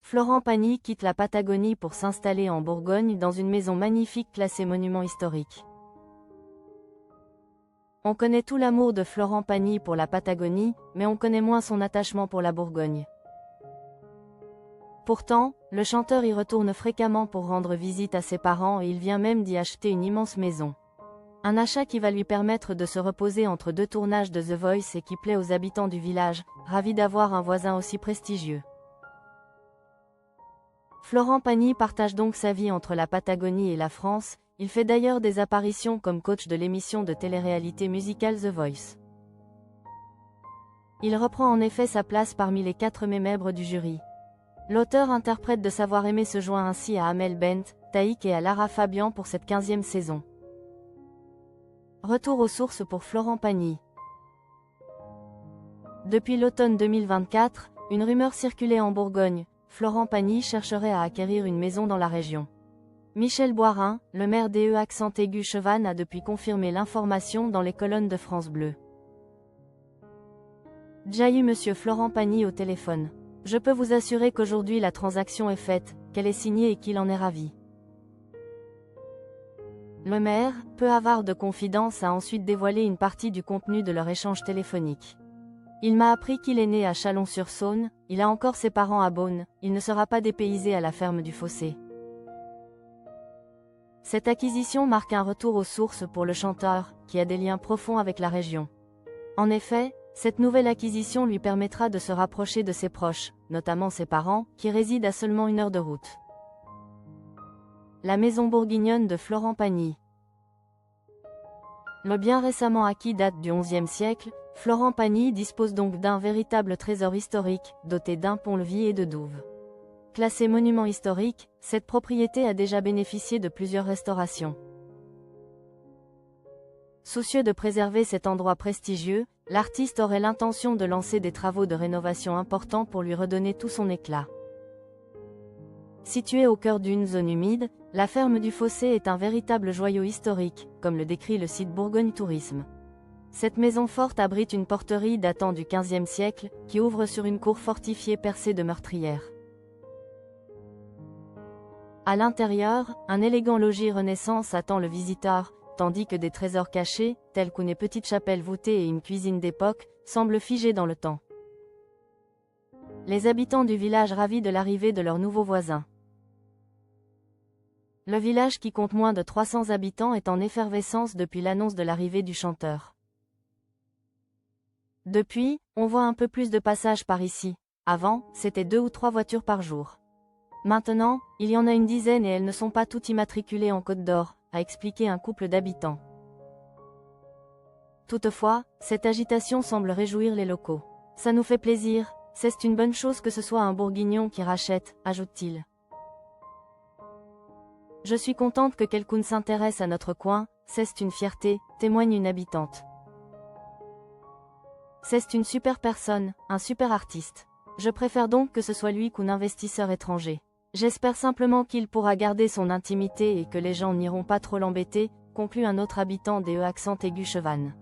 Florent Pagny quitte la Patagonie pour s'installer en Bourgogne dans une maison magnifique classée monument historique. On connaît tout l'amour de Florent Pagny pour la Patagonie, mais on connaît moins son attachement pour la Bourgogne. Pourtant, le chanteur y retourne fréquemment pour rendre visite à ses parents et il vient même d'y acheter une immense maison. Un achat qui va lui permettre de se reposer entre deux tournages de The Voice et qui plaît aux habitants du village, ravis d'avoir un voisin aussi prestigieux. Florent Pagny partage donc sa vie entre la Patagonie et la France, il fait d'ailleurs des apparitions comme coach de l'émission de télé-réalité musicale The Voice. Il reprend en effet sa place parmi les 4 membres du jury. L'auteur-interprète de Savoir aimer se joint ainsi à Amel Bent, Taïk et à Lara Fabian pour cette 15e saison. Retour aux sources pour Florent Pagny. Depuis l'automne 2024, une rumeur circulait en Bourgogne. Florent Pagny chercherait à acquérir une maison dans la région. Michel Boirin, le maire d'E-Chevannes a depuis confirmé l'information dans les colonnes de France Bleu. J'ai eu monsieur Florent Pagny au téléphone. Je peux vous assurer qu'aujourd'hui la transaction est faite, qu'elle est signée et qu'il en est ravi. Le maire, peu avare de confidence, a ensuite dévoilé une partie du contenu de leur échange téléphonique. Il m'a appris qu'il est né à Chalon-sur-Saône, il a encore ses parents à Beaune, il ne sera pas dépaysé à la ferme du Fossé. Cette acquisition marque un retour aux sources pour le chanteur, qui a des liens profonds avec la région. En effet, cette nouvelle acquisition lui permettra de se rapprocher de ses proches, notamment ses parents, qui résident à seulement 1 heure de route. La maison bourguignonne de Florent Pagny. Le bien récemment acquis date du XIe siècle, Florent Pagny dispose donc d'un véritable trésor historique, doté d'un pont-levis et de douves. Classée monument historique, cette propriété a déjà bénéficié de plusieurs restaurations. Soucieux de préserver cet endroit prestigieux, l'artiste aurait l'intention de lancer des travaux de rénovation importants pour lui redonner tout son éclat. Située au cœur d'une zone humide, la ferme du Fossé est un véritable joyau historique, comme le décrit le site Bourgogne Tourisme. Cette maison forte abrite une porterie datant du XVe siècle, qui ouvre sur une cour fortifiée percée de meurtrières. À l'intérieur, un élégant logis Renaissance attend le visiteur, tandis que des trésors cachés, tels qu'une petite chapelle voûtée et une cuisine d'époque, semblent figés dans le temps. Les habitants du village ravis de l'arrivée de leurs nouveaux voisins. Le village qui compte moins de 300 habitants est en effervescence depuis l'annonce de l'arrivée du chanteur. Depuis, on voit un peu plus de passages par ici. Avant, c'était 2 ou 3 voitures par jour. Maintenant, il y en a une dizaine et elles ne sont pas toutes immatriculées en Côte d'Or, a expliqué un couple d'habitants. Toutefois, cette agitation semble réjouir les locaux. Ça nous fait plaisir, c'est une bonne chose que ce soit un Bourguignon qui rachète, ajoute-t-il. Je suis contente que quelqu'un s'intéresse à notre coin, c'est une fierté, témoigne une habitante. C'est une super personne, un super artiste. Je préfère donc que ce soit lui qu'un investisseur étranger. J'espère simplement qu'il pourra garder son intimité et que les gens n'iront pas trop l'embêter, conclut un autre habitant d'E-Chevannes.